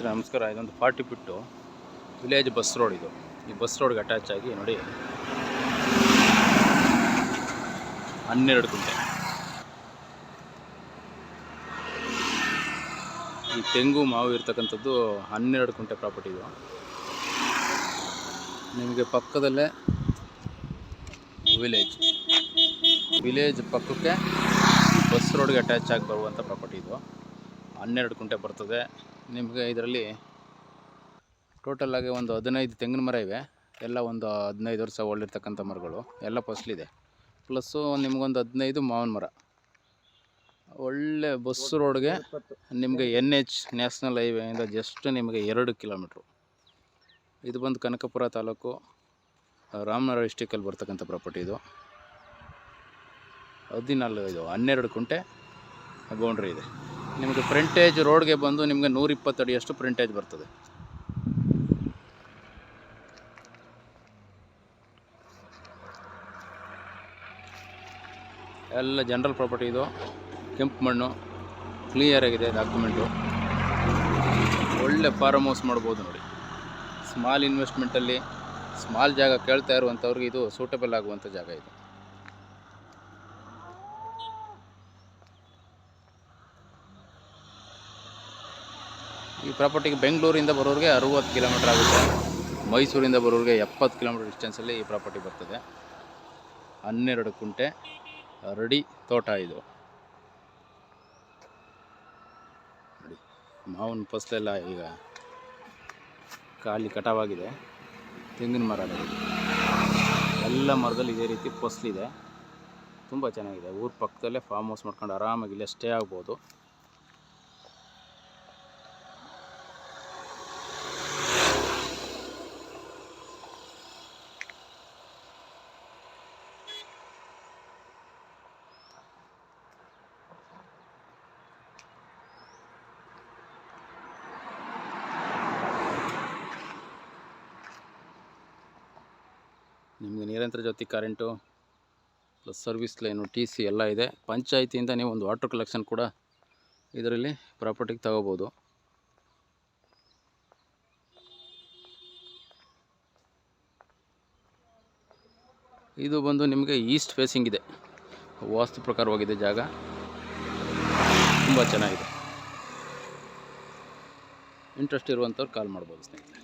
ನಮಸ್ಕಾರ. ಇದೊಂದು 40 feet village bus road. ಇದು ಈ ಬಸ್ ರೋಡ್ಗೆ ಅಟ್ಯಾಚ್ ಆಗಿ ನೋಡಿ 12 ಗುಂಟೆ. ಈ ತೆಂಗು ಮಾವು ಇರ್ತಕ್ಕಂಥದ್ದು 12 ಗುಂಟೆ ಪ್ರಾಪರ್ಟಿ. ಇದು ನಿಮಗೆ ಪಕ್ಕದಲ್ಲೇ ವಿಲೇಜ್ ಪಕ್ಕಕ್ಕೆ ಬಸ್ ರೋಡ್ಗೆ ಅಟ್ಯಾಚ್ ಆಗಿ ಬರುವಂಥ ಪ್ರಾಪರ್ಟಿ. ಇದು 12 ಗುಂಟೆ ಬರ್ತದೆ. ನಿಮಗೆ ಇದರಲ್ಲಿ ಟೋಟಲಾಗಿ ಒಂದು 15 ತೆಂಗಿನ ಮರ ಇವೆ. ಎಲ್ಲ ಒಂದು 15 ವರ್ಷ ಒಳ್ಳಿರ್ತಕ್ಕಂಥ ಮರಗಳು ಎಲ್ಲ ಫಸಲಿದೆ. ಪ್ಲಸ್ಸು ನಿಮಗೊಂದು 15 ಮಾವಿನ ಮರ. ಒಳ್ಳೆ ಬಸ್ ರೋಡ್ಗೆ ನಿಮಗೆ NH ನ್ಯಾಷನಲ್ ಹೈವೇಯಿಂದ ಜಸ್ಟ್ ನಿಮಗೆ 2 ಕಿಲೋಮೀಟ್ರು. ಇದು ಬಂದು ಕನಕಪುರ ತಾಲೂಕು, ರಾಮನಗರ ಡಿಸ್ಟಿಕಲ್ಲಿ ಬರ್ತಕ್ಕಂಥ ಪ್ರಾಪರ್ಟಿ. ಇದು 12 ಗುಂಟೆ ಬೌಂಡ್ರಿ ಇದೆ. ನಿಮಗೆ ಫ್ರಂಟೇಜ್ ರೋಡ್ಗೆ ಬಂದು ನಿಮಗೆ 120 ಅಡಿಯಷ್ಟು ಫ್ರಂಟೇಜ್ ಬರ್ತದೆ. ಎಲ್ಲ ಜನರಲ್ ಪ್ರಾಪರ್ಟಿ. ಇದು ಕೆಂಪು ಮಣ್ಣು, ಕ್ಲಿಯರ್ ಆಗಿದೆ ಡಾಕ್ಯುಮೆಂಟು. ಒಳ್ಳೆ ಫಾರ್ಮ್ ಹೌಸ್ ಮಾಡ್ಬೋದು ನೋಡಿ. ಸ್ಮಾಲ್ ಇನ್ವೆಸ್ಟ್ಮೆಂಟಲ್ಲಿ ಸ್ಮಾಲ್ ಜಾಗ ಕೇಳ್ತಾ ಇರುವಂಥವ್ರಿಗೆ ಇದು ಸೂಟಬಲ್ ಆಗುವಂಥ ಜಾಗ. ಇದು ಈ ಪ್ರಾಪರ್ಟಿಗೆ ಬೆಂಗಳೂರಿಂದ ಬರೋರಿಗೆ 60 ಕಿಲೋಮೀಟ್ರ್ ಆಗುತ್ತೆ. ಮೈಸೂರಿಂದ ಬರೋರಿಗೆ 70 ಕಿಲೋಮೀಟ್ರ್ ಡಿಸ್ಟೆನ್ಸಲ್ಲಿ ಈ ಪ್ರಾಪರ್ಟಿ ಬರ್ತದೆ. 12 ಗುಂಟೆ ರೆಡಿ ತೋಟ. ಇದು ನೋಡಿ, ಮಾವಿನ ಫಸಲೆಲ್ಲ ಈಗ ಖಾಲಿ ಕಟಾವಾಗಿದೆ. ತೆಂಗಿನ ಮರ ಎಲ್ಲ ಮರದಲ್ಲಿ ಇದೇ ರೀತಿ ಫಸಲಿದೆ. ತುಂಬ ಚೆನ್ನಾಗಿದೆ. ಊರ ಪಕ್ಕದಲ್ಲೇ ಫಾರ್ಮ್ ಹೌಸ್ ಮಾಡ್ಕೊಂಡು ಆರಾಮಾಗಿ ಇಲ್ಲೇ ಸ್ಟೇ ಆಗ್ಬೋದು. ನಿಮಗೆ ನೀರಂತರ ಜೊತೆ current plus service line, TC ಎಲ್ಲ ಇದೆ. ಪಂಚಾಯಿತಿಯಿಂದ ನೀವು ಒಂದು ವಾಟರ್ ಕಲೆಕ್ಷನ್ ಕೂಡ ಇದರಲ್ಲಿ ಪ್ರಾಪರ್ಟಿಗೆ ತಗೋಬೋದು. ಇದು ಬಂದು ನಿಮಗೆ ಈಸ್ಟ್ ಫೇಸಿಂಗ್ ಇದೆ. ವಾಸ್ತು ಪ್ರಕಾರವಾಗಿದೆ ಜಾಗ. ತುಂಬ ಚೆನ್ನಾಗಿದೆ. ಇಂಟ್ರೆಸ್ಟ್ ಇರುವಂಥವ್ರು ಕಾಲ್ ಮಾಡ್ಬೋದು ಸ್ನೇಹಿತರೆ.